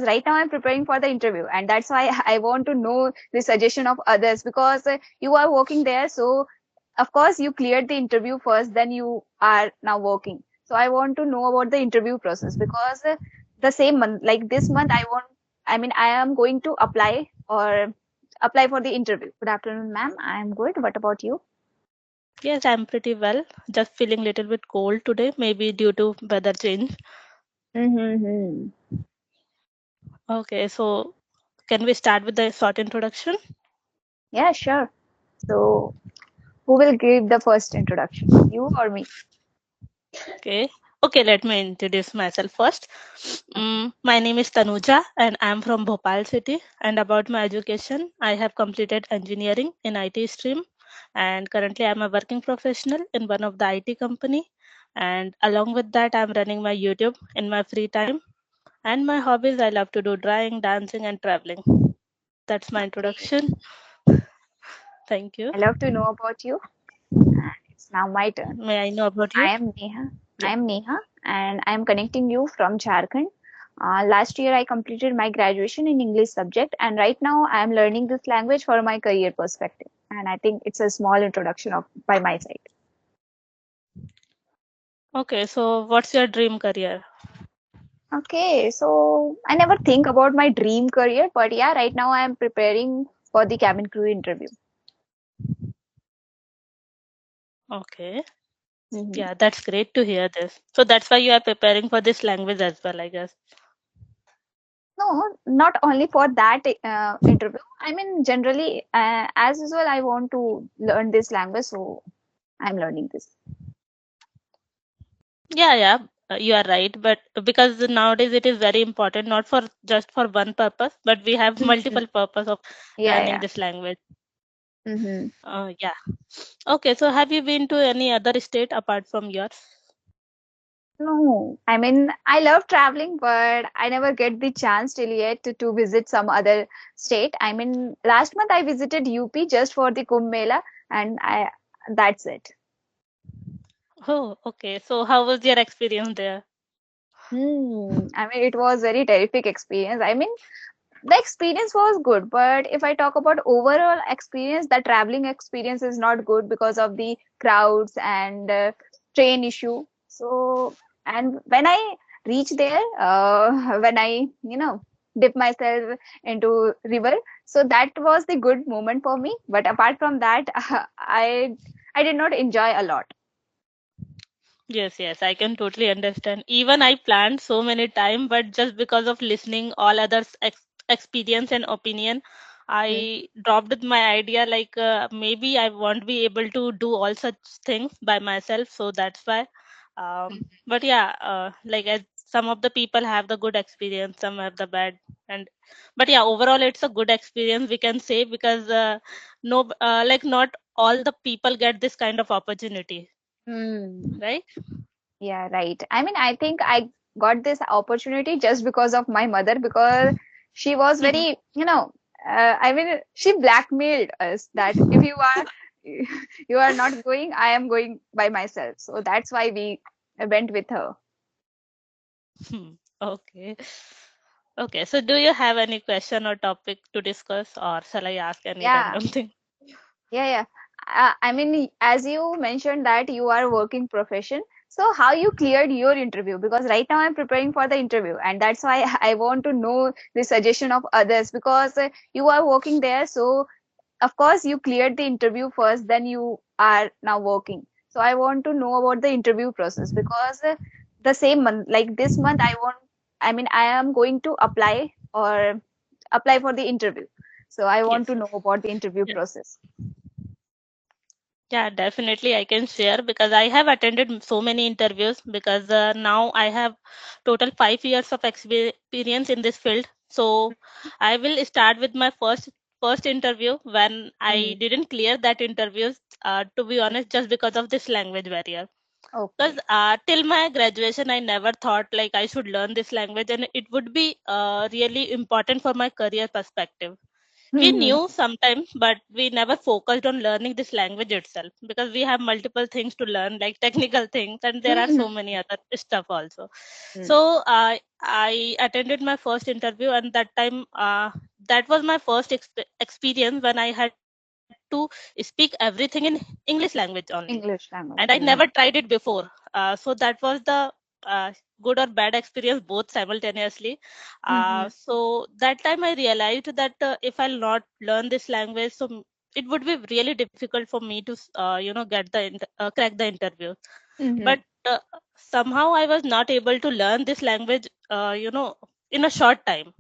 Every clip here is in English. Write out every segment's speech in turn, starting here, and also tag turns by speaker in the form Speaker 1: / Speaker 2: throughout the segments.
Speaker 1: right now I'm preparing for the interview, and that's why I want to know the suggestion of others, because you are working there, so of course you cleared the interview first, then you are now working. So I want to know about the interview process, because the same month, like this month, I am going to apply for the interview. Good afternoon, ma'am. I am good. What about you?
Speaker 2: Yes, I'm pretty well. Just feeling a little bit cold today, maybe due to weather change.
Speaker 1: Mm-hmm.
Speaker 2: Okay, so can we start with the short introduction?
Speaker 1: Yeah, sure. So who will give the first introduction, you or me?
Speaker 2: Okay. Okay, let me introduce myself first.
Speaker 1: Okay.
Speaker 2: My name is Tanuja and I'm from Bhopal city. And about my education, I have completed engineering in IT stream. And currently I'm a working professional in one of the IT company. And along with that, I'm running my YouTube in my free time. And my hobbies, I love to do drawing, dancing, and traveling. That's my
Speaker 1: Okay.
Speaker 2: introduction. Thank you.
Speaker 1: I love to know about you. And it's now my turn.
Speaker 2: May I know about you?
Speaker 1: I am Neha.
Speaker 2: Yeah.
Speaker 1: I am Neha, and I am connecting you from Jharkhand. Last year, I completed my graduation in English subject, and right now I am learning this language for my career perspective. And I think it's a small introduction of by my side.
Speaker 2: Okay, so what's your dream career?
Speaker 1: Okay, so I never think about my dream career, but yeah, right now I am preparing for the cabin crew interview.
Speaker 2: Okay.
Speaker 1: Mhm.
Speaker 2: Yeah, that's great to hear this. So that's why you are preparing for this language as well, I guess.
Speaker 1: No, not only for that interview. I mean, generally, as usual, I want to learn this language, so I'm learning this.
Speaker 2: Yeah, yeah, you are right. But because nowadays it is very important, not for just for one purpose, but we have
Speaker 1: Mhm.
Speaker 2: multiple purpose of
Speaker 1: Yeah,
Speaker 2: learning
Speaker 1: yeah.
Speaker 2: this language.
Speaker 1: Hmm.
Speaker 2: Yeah. Okay, so have you been to any other state apart from yours?
Speaker 1: No, I mean, I love traveling, but I never get the chance till yet to visit some other state. I mean, last month I visited UP just for the Kumbh Mela, and that's it.
Speaker 2: Oh, okay. So how was your experience there?
Speaker 1: I mean, it was very terrific experience. I mean, the experience was good, but if I talk about overall experience, the traveling experience is not good because of the crowds and train issue. So, and when I reach there, when I dip myself into river, so that was the good moment for me. But apart from that, I did not enjoy a lot.
Speaker 2: Yes, yes, I can totally understand. Even I planned so many time, but just because of listening all others' experience and opinion,
Speaker 1: Mm.
Speaker 2: I dropped with my idea like maybe I won't be able to do all such things by myself. So that's why. But yeah, like as some of the people have the good experience, some have the bad, and but yeah, overall it's a good experience we can say because no, like not all the people get this kind of opportunity,
Speaker 1: Hmm.
Speaker 2: right?
Speaker 1: Yeah, right. I mean, I think I got this opportunity just because of my mother, because she was very, I mean, she blackmailed us that if you are you are not going, I am going by myself. So that's why we went with her.
Speaker 2: Hmm. Okay. Okay. So, do you have any question or topic to discuss, or shall I ask any
Speaker 1: Yeah,
Speaker 2: random thing?
Speaker 1: yeah, yeah. I mean, as you mentioned that you are a working profession, so how you cleared your interview? Because right now I'm preparing for the interview, and that's why I want to know the suggestion of others, because you are working there, so of course you cleared the interview first, then you are now working. So I want to know about the interview process, because the same month, like this month, I am going to apply for the interview. So I want
Speaker 2: Yes,
Speaker 1: to
Speaker 2: yes.
Speaker 1: know about the interview
Speaker 2: Yeah,
Speaker 1: process.
Speaker 2: yeah, definitely I can share because I have attended so many interviews because now I have total 5 years of experience in this field. So I will start with my first interview when I
Speaker 1: Mm.
Speaker 2: didn't clear that interview. To be honest, just because of this language barrier. Because
Speaker 1: Okay.
Speaker 2: till my graduation, I never thought like I should learn this language, and it would be really important for my career perspective. We
Speaker 1: Mm-hmm.
Speaker 2: knew sometimes, but we never focused on learning this language itself because we have multiple things to learn, like technical things, and there are so many other stuff also. So I attended my first interview, and that time that was my first experience when I had to speak everything in English language only,
Speaker 1: English
Speaker 2: and I
Speaker 1: language.
Speaker 2: never tried it before. So that was the uh, good or bad experience both simultaneously.
Speaker 1: Mm-hmm.
Speaker 2: So that time I realized that if I'll not learn this language, it would be really difficult for me to get crack the interview.
Speaker 1: Mm-hmm.
Speaker 2: But somehow I was not able to learn this language in a short time.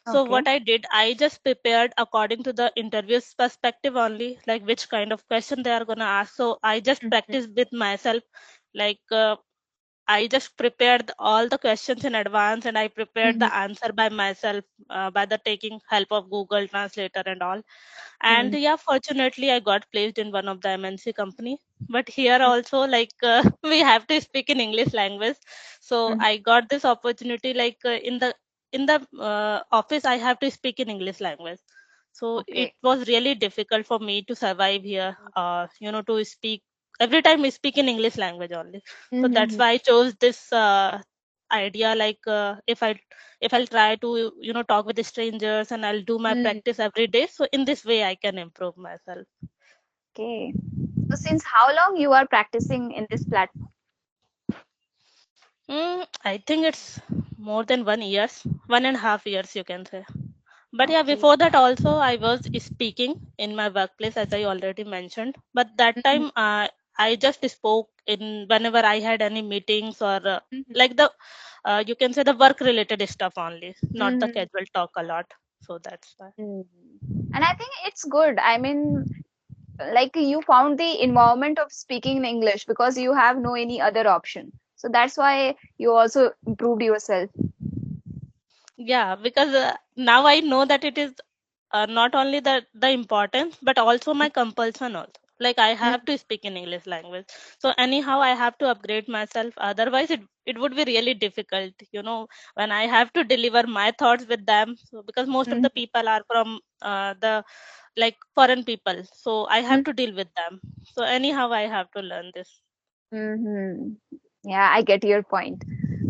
Speaker 2: So
Speaker 1: Okay.
Speaker 2: what I did, I just prepared according to the interview's perspective only, like which kind of question they are gonna ask. So I just
Speaker 1: Mm-hmm.
Speaker 2: practiced with myself, like I just prepared all the questions in advance, and I prepared
Speaker 1: Mm-hmm.
Speaker 2: the answer by myself by the taking help of Google Translator and all. And
Speaker 1: Mm-hmm.
Speaker 2: yeah, fortunately, I got placed in one of the MNC company. But here also, like we have to speak in English language. So
Speaker 1: Mm-hmm.
Speaker 2: I got this opportunity, like in the office, I have to speak in English language. So it
Speaker 1: Okay.
Speaker 2: was really difficult for me to survive here. To speak every time we speak in English language only. So that's
Speaker 1: Mm-hmm.
Speaker 2: why I chose this idea. Like if I'll try to talk with the strangers, and I'll do my
Speaker 1: Mm.
Speaker 2: practice every day. So in this way, I can improve myself.
Speaker 1: Okay. So since how long you are practicing in this platform?
Speaker 2: I think it's more than 1 years, 1.5 years, you can say. But yeah,
Speaker 1: Okay.
Speaker 2: before that also I was speaking in my workplace, as I already mentioned. But that
Speaker 1: Mm-hmm.
Speaker 2: time I just spoke in whenever I had any meetings, or
Speaker 1: Mm-hmm.
Speaker 2: like the you can say the work related stuff only, not the
Speaker 1: Mm-hmm.
Speaker 2: casual talk a lot. So that's why.
Speaker 1: Mm-hmm. And I think it's good. I mean, like you found the environment of speaking in English because you have no any other option. So that's why you also improved yourself.
Speaker 2: Yeah, because now I know that it is not only the importance, but also my compulsion also. Like I have to speak in English language. So anyhow, I have to upgrade myself. Otherwise, it would be really difficult, when I have to deliver my thoughts with them. So because most of the
Speaker 1: Mm-hmm.
Speaker 2: people are from the like foreign people, so I have to deal with them. So anyhow, I have to learn this.
Speaker 1: Mm-hmm. Yeah, I get your point.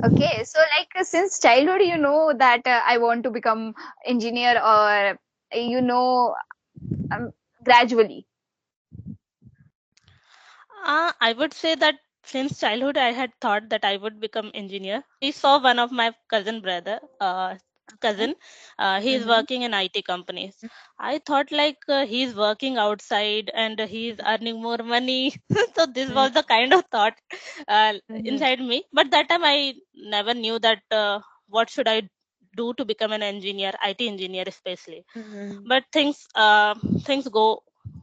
Speaker 1: Okay, so like since childhood, you know that I want to become engineer, or you know, um, gradually.
Speaker 2: I would say that since childhood, I had thought that I would become engineer. I saw one of my
Speaker 1: Okay.
Speaker 2: cousin. He is
Speaker 1: Mm-hmm.
Speaker 2: working in IT companies. I thought like he's working outside and he's earning more money. So this was the kind of thought uh,
Speaker 1: Mm-hmm.
Speaker 2: inside me. But that time I never knew that what should I do to become an engineer, IT engineer especially.
Speaker 1: Mm-hmm.
Speaker 2: But things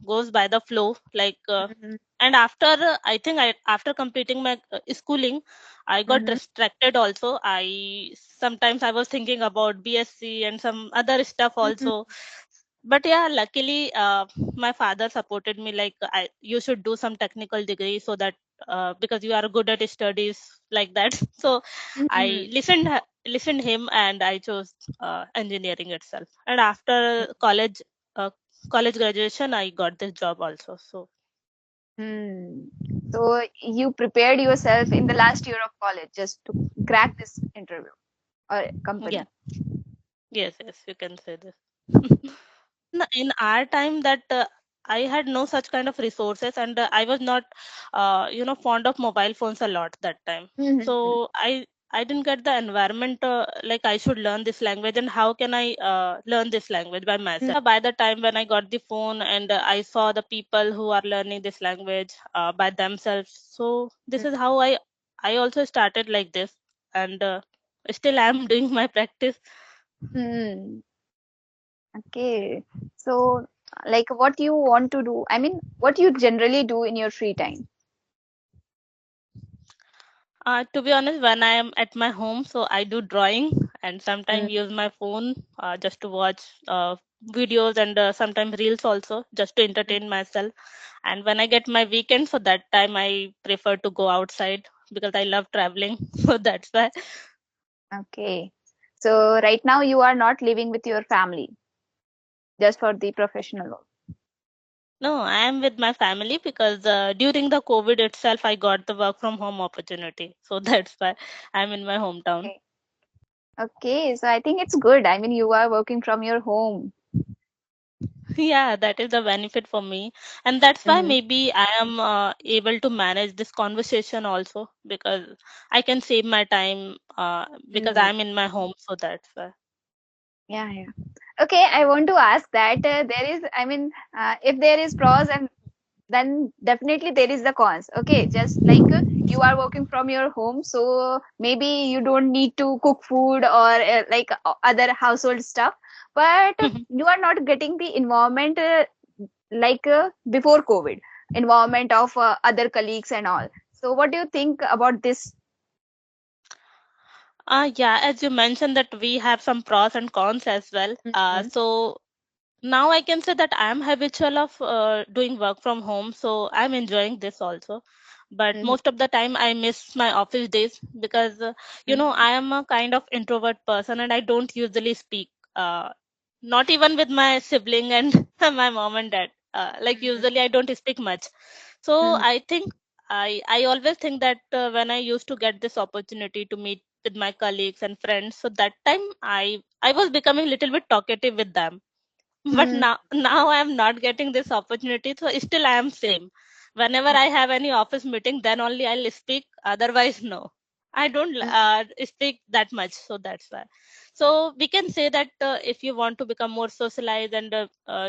Speaker 2: goes by the flow, like
Speaker 1: Mm-hmm.
Speaker 2: and after I think after completing my schooling, I got
Speaker 1: Mm-hmm.
Speaker 2: distracted also. I sometimes I was thinking about BSc and some other stuff
Speaker 1: Mm-hmm.
Speaker 2: also. But yeah, luckily my father supported me, like you should do some technical degree, so that because you are good at studies, like that. So
Speaker 1: Mm-hmm.
Speaker 2: I listened him, and I chose engineering itself. And after college graduation, I got this job also. So
Speaker 1: Hmm. So you prepared yourself in the last year of college just to crack this interview or
Speaker 2: yeah.
Speaker 1: company.
Speaker 2: Yes, you can say this. In our time, that I had no such kind of resources, and I was not, fond of mobile phones a lot that time.
Speaker 1: Mm-hmm.
Speaker 2: So I didn't get the environment, like I should learn this language, and how can I learn this language by myself. By the time when I got the phone, and I saw the people who are learning this language by themselves, so this is how I also started like this, and still I'm doing my practice.
Speaker 1: Mm-hmm. Okay. So, like, what you want to do? I mean, what you generally do in your free time?
Speaker 2: To be honest, when I am at my home, so I do drawing, and sometimes
Speaker 1: Mm.
Speaker 2: use my phone just to watch videos, and sometimes reels also, just to entertain myself. And when I get my weekend, so that time I prefer to go outside because I love traveling. So that's why.
Speaker 1: Okay. So right now you are not living with your family. just for the professional work?
Speaker 2: No, I am with my family because during the COVID itself, I got the work from home opportunity. So that's why I'm in my hometown.
Speaker 1: Okay. Okay, so I think it's good. I mean, you are working from your home.
Speaker 2: Yeah, that is the benefit for me. And that's why
Speaker 1: Mm-hmm.
Speaker 2: maybe I am able to manage this conversation also because I can save my time because
Speaker 1: Mm-hmm.
Speaker 2: I'm in my home. So that's why.
Speaker 1: Yeah, yeah. Okay, I want to ask that there is, I mean, if there is pros and then definitely there is the cons. Okay, just like you are working from your home, so maybe you don't need to cook food or like other household stuff, but you are not getting the environment like before COVID, environment of other colleagues and all. So, what do you think about this?
Speaker 2: Yeah, as you mentioned that we have some pros and cons as well.
Speaker 1: Mm-hmm.
Speaker 2: So now I can say that I am habitual of doing work from home, so I'm enjoying this also. But
Speaker 1: Mm-hmm.
Speaker 2: most of the time I miss my office days because I am a kind of introvert person and I don't usually speak. Not even with my sibling and my mom and dad. Like usually I don't speak much. So
Speaker 1: Mm-hmm.
Speaker 2: I think I always think that when I used to get this opportunity to meet with my colleagues and friends, so that time I was becoming a little bit talkative with them, but
Speaker 1: Mm-hmm.
Speaker 2: now I am not getting this opportunity, so still I am same. Whenever I have any office meeting, then only I'll speak, otherwise no, I don't speak that much. So that's why. So we can say that if you want to become more socialized and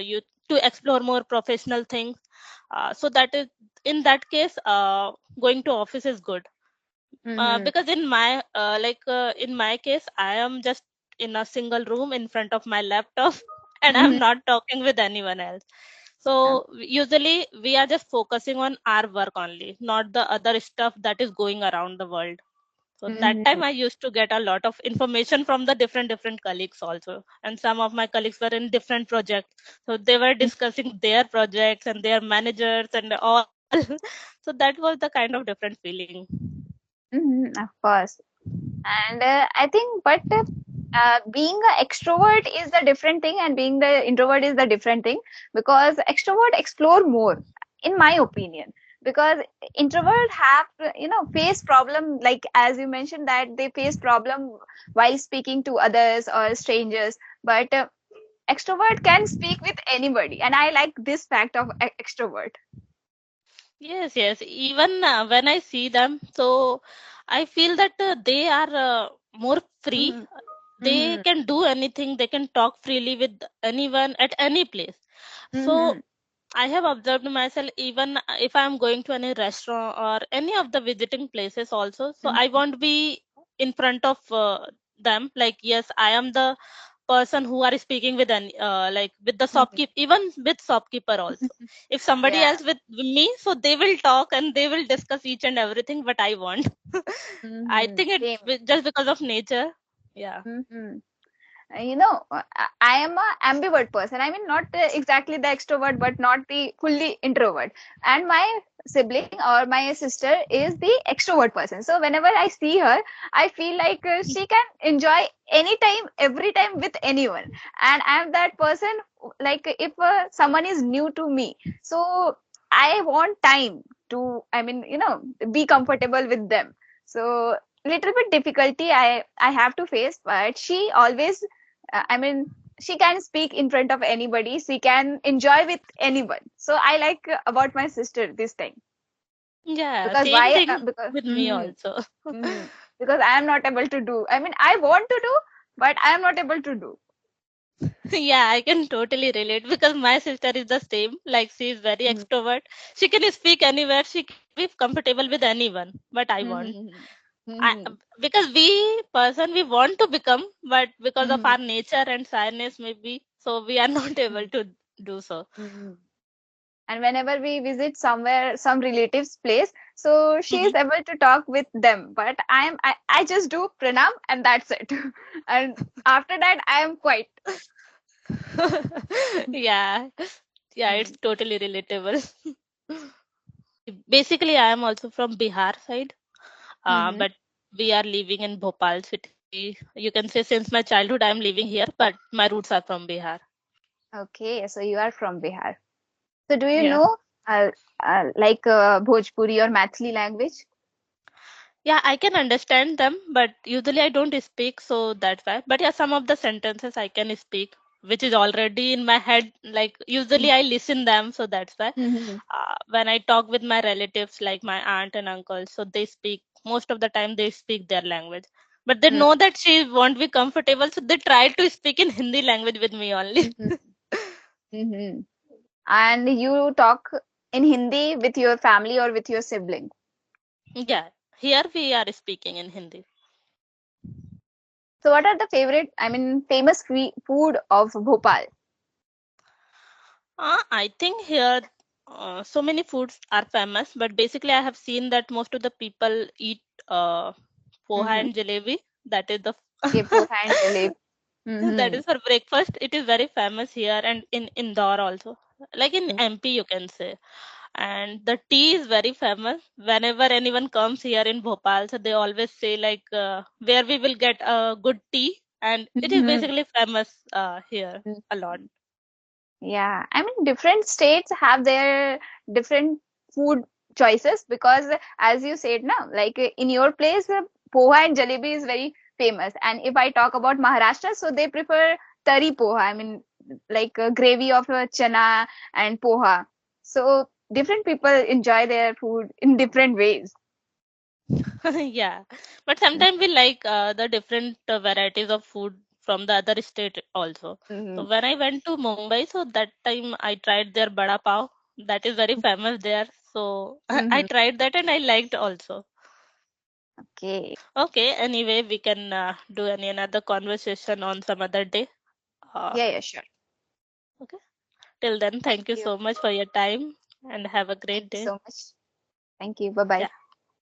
Speaker 2: you to explore more professional things, so that is in that case going to office is good.
Speaker 1: Mm-hmm.
Speaker 2: Because in my case I am just in a single room in front of my laptop and I'm
Speaker 1: Mm-hmm.
Speaker 2: not talking with anyone else. So usually we are just focusing on our work only, not the other stuff that is going around the world. So that
Speaker 1: Mm-hmm.
Speaker 2: time I used to get a lot of information from the different colleagues also, and some of my colleagues were in different projects, so they were discussing their projects and their managers and all. So that was the kind of different feeling.
Speaker 1: Mm-hmm. Of course. And I think, but being an extrovert is the different thing, and being the introvert is the different thing, because extrovert explore more, in my opinion. Because introvert have face problem, like as you mentioned that they face problem while speaking to others or strangers, but extrovert can speak with anybody, and I like this fact of extrovert.
Speaker 2: Yes, yes. Even when I see them, so I feel that they are more free.
Speaker 1: Mm-hmm.
Speaker 2: They
Speaker 1: Mm-hmm.
Speaker 2: can do anything. They can talk freely with anyone at any place. So
Speaker 1: Mm-hmm.
Speaker 2: I have observed myself, even if I'm going to any restaurant or any of the visiting places also. So I won't be in front of them. Like, yes, I am the person who are speaking with any like with the
Speaker 1: Mm-hmm.
Speaker 2: shopkeeper, even with shopkeeper also. If somebody
Speaker 1: Yeah.
Speaker 2: else with me, so they will talk and they will discuss each and everything what I want. I
Speaker 1: Mm-hmm.
Speaker 2: think it's
Speaker 1: Same.
Speaker 2: just because of nature. Yeah.
Speaker 1: Mm-hmm. I am a ambivert person. I mean, not exactly the extrovert, but not the fully introvert. And my sibling or my sister is the extrovert person. So whenever I see her, I feel like she can enjoy anytime, every time with anyone. And I'm that person, like if someone is new to me, so I want time to, I mean, be comfortable with them. So little bit difficulty I have to face, but she always I mean, she can speak in front of anybody. She can enjoy with anyone. So I like about my sister this thing,
Speaker 2: Yeah,
Speaker 1: because
Speaker 2: same
Speaker 1: why?
Speaker 2: thing
Speaker 1: Because
Speaker 2: with me also.
Speaker 1: because I am not able to do. I mean, I want to do, but I am not able to do.
Speaker 2: Yeah, I can totally relate because my sister is the same. Like, she is very
Speaker 1: Mhm.
Speaker 2: extrovert. She can speak anywhere. She can be comfortable with anyone. But I want.
Speaker 1: Mhm.
Speaker 2: I
Speaker 1: Mhm.
Speaker 2: because we want to become, but because of
Speaker 1: Mhm.
Speaker 2: our nature and shyness, maybe so we are not able to do so.
Speaker 1: Mhm. And whenever we visit somewhere, some relatives' place, so she is
Speaker 2: Mhm.
Speaker 1: able to talk with them. But I just do pranam and that's it. And after that, I am quiet.
Speaker 2: Yeah, yeah, it's
Speaker 1: Mhm.
Speaker 2: totally relatable. Basically, I am also from Bihar side,
Speaker 1: Mhm.
Speaker 2: but we are living in Bhopal city. You can say since my childhood I am living here, but my roots are from Bihar.
Speaker 1: Okay, so you are from Bihar. So do you
Speaker 2: Yeah.
Speaker 1: know uh, Bhojpuri or Mathili language?
Speaker 2: Yeah, I can understand them, but usually I don't speak, so that's why. But yeah, some of the sentences I can speak, which is already in my head. Like usually I listen them, so that's why.
Speaker 1: Mm-hmm.
Speaker 2: When I talk with my relatives, like my aunt and uncle, so they speak most of the time they speak their language. But they know that she won't be comfortable, so they try to speak in Hindi language with me only.
Speaker 1: Mm-hmm. Mm-hmm. And you talk in Hindi with your family or with your sibling.
Speaker 2: Yeah, here we are speaking in Hindi.
Speaker 1: So what are the favorite, I mean, famous food of Bhopal?
Speaker 2: I think here so many foods are famous, but basically I have seen that most of the people eat uh, poha
Speaker 1: Mm-hmm.
Speaker 2: and jalebi. That is the
Speaker 1: Okay, poha and jalebi.
Speaker 2: that
Speaker 1: Mm-hmm.
Speaker 2: is for breakfast. It is very famous here and in Indore also, like in MP you can say. And the tea is very famous. Whenever anyone comes here in Bhopal, so they always say like where we will get a good tea, and it is
Speaker 1: Mm-hmm.
Speaker 2: basically famous here a lot.
Speaker 1: Yeah, I mean, different states have their different food choices because, as you said now, in your place, poha and jalebi is very famous. And if I talk about Maharashtra, so they prefer tari poha. I mean, gravy of chana and poha. So different people enjoy their food in different ways.
Speaker 2: Yeah, but sometimes we like the different varieties of food from the other state also.
Speaker 1: Mm-hmm.
Speaker 2: So when I went to Mumbai, so that time I tried their bada pav. That is very famous there. So I
Speaker 1: Mm-hmm.
Speaker 2: tried that and I liked also.
Speaker 1: Okay.
Speaker 2: Okay, anyway, we can do any another conversation on some other day. Uh,
Speaker 1: Yeah, yeah, sure.
Speaker 2: okay. Till then,
Speaker 1: Thank
Speaker 2: thank you
Speaker 1: you.
Speaker 2: so much for your time and have a
Speaker 1: Thank
Speaker 2: great
Speaker 1: you
Speaker 2: day.
Speaker 1: so much. Thank you. Bye bye.
Speaker 2: Yeah.